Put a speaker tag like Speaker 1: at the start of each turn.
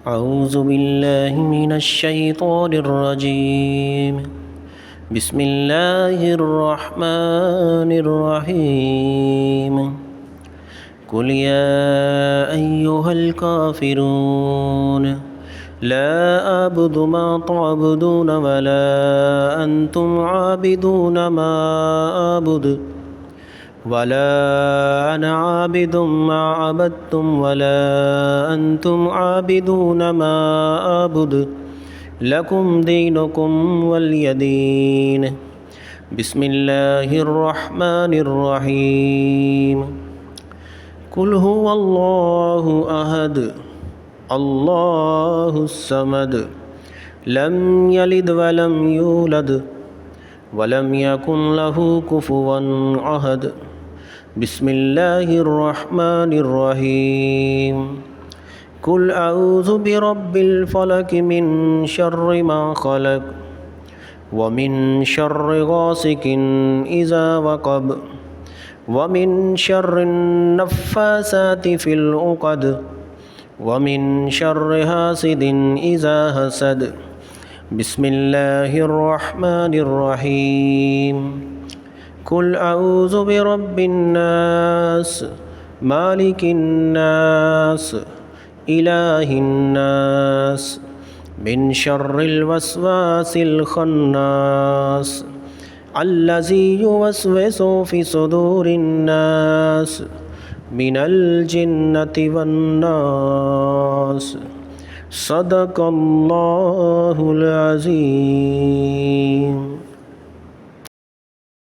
Speaker 1: أعوذ بالله من الشيطان الرجيم بسم الله الرحمن الرحيم قل يا أيها الكافرون لا أعبد ما تعبدون ولا أنتم عابدون ما أعبد ولا أنا عابد ما عبدتم ولا أنتم عابدون ما أعبد لكم دينكم ولي دين بسم الله الرحمن الرحيم قل هو الله أحد الله الصمد لم يلد ولم يولد ولم يكن له كفوا أحد بسم الله الرحمن الرحيم قل أعوذ برب الفلق من شر ما خلق ومن شر غاسق إذا وقب ومن شر النفاثات في العقد ومن شر حاسد إذا حسد بسم الله الرحمن الرحيم قل أعوذ برب الناس مالك الناس إله الناس من شر الوسواس الخناس الذي يوسوس في صدور الناس من الجنة والناس صدق الله العظيم.